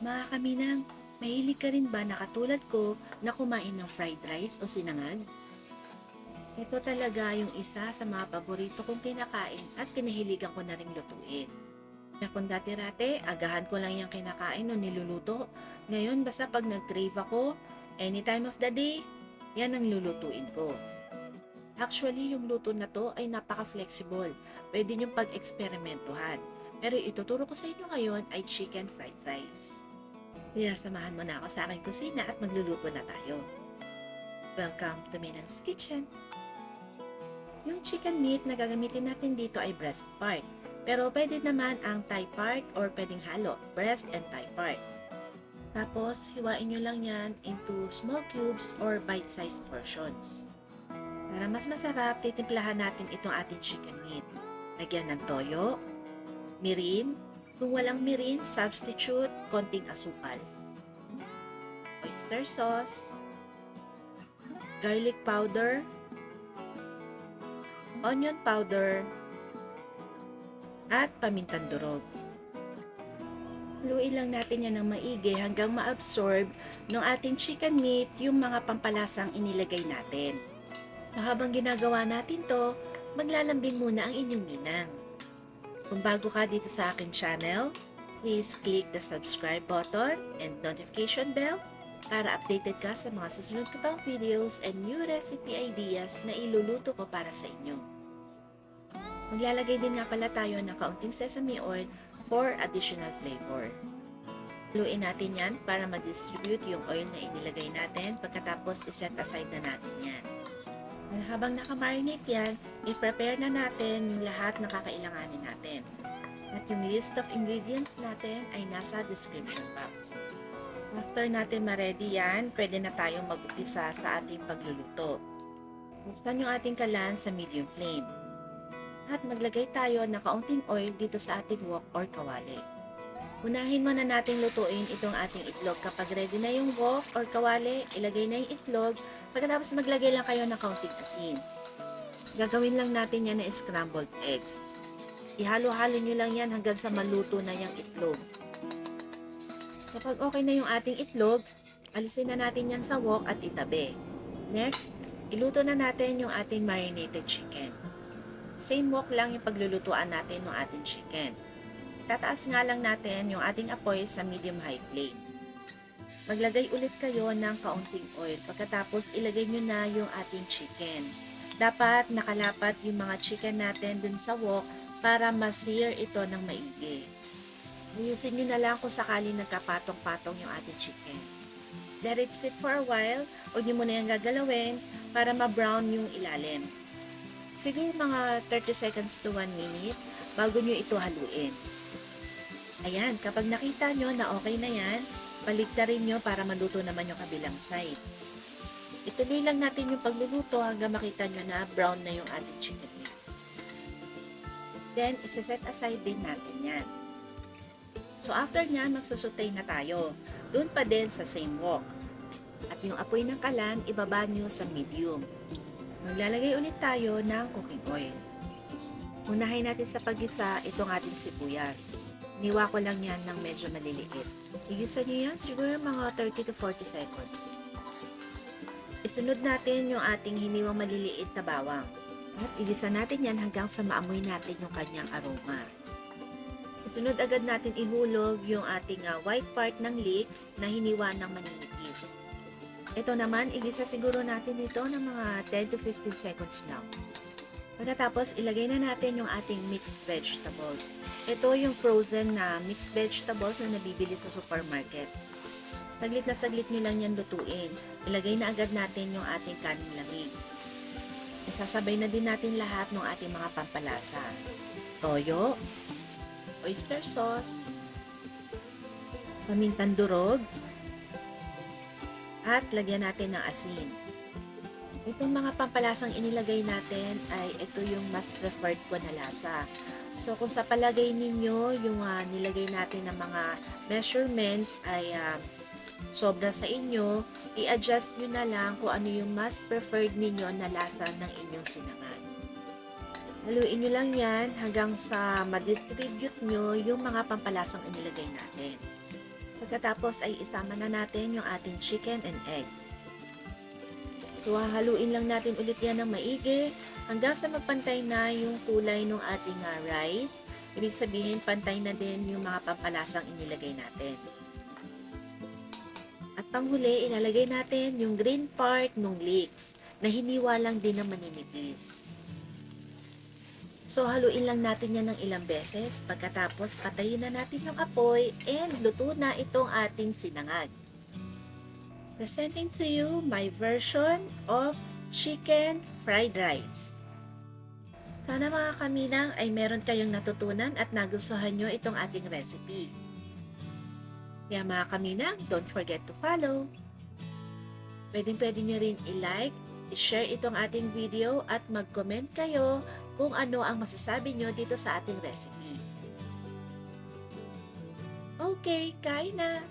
Mga kaminang, mahilig ka rin ba na katulad ko na kumain ng fried rice o sinangag? Ito talaga yung isa sa mga paborito kong kinakain at kinahiligan ko na ring lutuin. Na kung dati-rate, agahan ko lang yung kinakain o niluluto. Ngayon, basta pag nag-crave ako, any time of the day, yan ang lulutuin ko. Actually, yung luto na to ay napaka-flexible. Pwede niyong pag-eksperimentuhan. Pero ituturo ko sa inyo ngayon ay chicken fried rice. Kaya samahan mo na ako sa aking kusina at magluluto na tayo. Welcome to Minang's Kitchen! Yung chicken meat na gagamitin natin dito ay breast part. Pero pwede naman ang thigh part or pwedeng halo, breast and thigh part. Tapos, hiwain nyo lang yan into small cubes or bite-sized portions. Para mas masarap, titimplahan natin itong ating chicken meat. Lagyan ng toyo, mirin, kung walang mirin, substitute konting asukal, oyster sauce, garlic powder, onion powder, at pamintang durog. Haluin lang natin yan ng maigi hanggang ma-absorb ng ating chicken meat yung mga pampalasang inilagay natin. So habang ginagawa natin to, maglalambing muna ang inyong ninang. Kung bago ka dito sa aking channel, please click the subscribe button and notification bell para updated ka sa mga susunod ko pang videos and new recipe ideas na iluluto ko para sa inyo. Maglalagay din nga pala tayo ng kaunting sesame oil for additional flavor. Haluin natin yan para ma-distribute yung oil na inilagay natin pagkatapos iset aside na natin yan. And habang nakamarinate yan, i-prepare na natin yung lahat na kakailanganin natin. At yung list of ingredients natin ay nasa description box. After natin ma-ready yan, pwede na tayong mag-upisa sa ating pagluluto. Buksan yung ating kalan sa medium flame. At maglagay tayo ng kaunting oil dito sa ating wok or kawali. Unahin muna nating lutuin itong ating itlog. Kapag ready na yung wok or kawali, ilagay na yung itlog. Pagkatapos maglagay lang kayo ng kaunting asin. Gagawin lang natin yan na scrambled eggs. Ihalo-halo nyo lang yan hanggang sa maluto na yung itlog. Kapag okay na yung ating itlog, alisin na natin yan sa wok at itabi. Next, iluto na natin yung ating marinated chicken. Same wok lang yung paglulutuan natin ng ating chicken. Tataas nga lang natin yung ating apoy sa medium-high flame. Maglagay ulit kayo ng kaunting oil pagkatapos ilagay nyo na yung ating chicken. Dapat nakalapat yung mga chicken natin dun sa wok para ma-sear ito ng maigi. Ayusin nyo na lang kung sakali nagkapatong-patong yung ating chicken. Let it sit for a while, huwag nyo muna yung gagalawin para ma-brown yung ilalim. Siguro mga 30 seconds to 1 minute bago nyo ito haluin. Ayan, kapag nakita nyo na okay na yan, baliktarin nyo para maluto naman yung kabilang side. Ituloy lang natin yung pagluluto hanggang makita nyo na brown na yung ating chicken meat. Then, isa-set aside din natin yan. So after nyan, magsusutay na tayo. Doon pa din sa same wok. At yung apoy ng kalan, ibaba nyo sa medium. Maglalagay ulit tayo ng cooking oil. Unahin natin sa paggisa itong ating sibuyas. Niwa ko lang yan ng medyo maliliit. Igisa nyo yan siguro mga 30 to 40 seconds. Isunod natin yung ating hiniwang maliliit na bawang. At igisa natin yan hanggang sa maamoy natin yung kanyang aroma. Isunod agad natin ihulog yung ating white part ng leeks na hiniwa ng maninipis. Ito naman, igisa siguro natin ito ng mga 10 to 15 seconds lang. Pagkatapos, ilagay na natin yung ating mixed vegetables. Ito yung frozen na mixed vegetables na nabibili sa supermarket. Saglit na saglit nyo lang yan lutuin. Ilagay na agad natin yung ating kaning lamig. Isasabay na din natin lahat ng ating mga pampalasa. Toyo, oyster sauce, pamintang durog, at lagyan natin ng asin. Itong mga pampalasang inilagay natin ay ito yung mas preferred ko na lasa. So kung sa palagay ninyo yung nilagay natin ng mga measurements ay sobra sa inyo, i-adjust nyo na lang kung ano yung mas preferred ninyo na lasa ng inyong sinangag. Haluin nyo lang yan hanggang sa ma-distribute nyo yung mga pampalasang inilagay natin. Pagkatapos ay isama na natin yung ating chicken and eggs. So, hahaluin lang natin ulit yan ng maigi hanggang sa magpantay na yung kulay ng ating rice. Ibig sabihin, pantay na din yung mga pampalasang inilagay natin. At panghuli, ilalagay natin yung green part ng leeks na hiniwa lang din ng maninipis. So, haluin lang natin yan ng ilang beses. Pagkatapos, patayin na natin yung apoy and luto na itong ating sinangag. Presenting to you my version of chicken fried rice. Sana mga kaminang ay meron kayong natutunan at nagustuhan nyo itong ating recipe. Kaya mga kaminang, don't forget to follow. Pwede nyo rin i-like, i-share itong ating video at mag-comment kayo kung ano ang masasabi nyo dito sa ating recipe. Okay, kain na!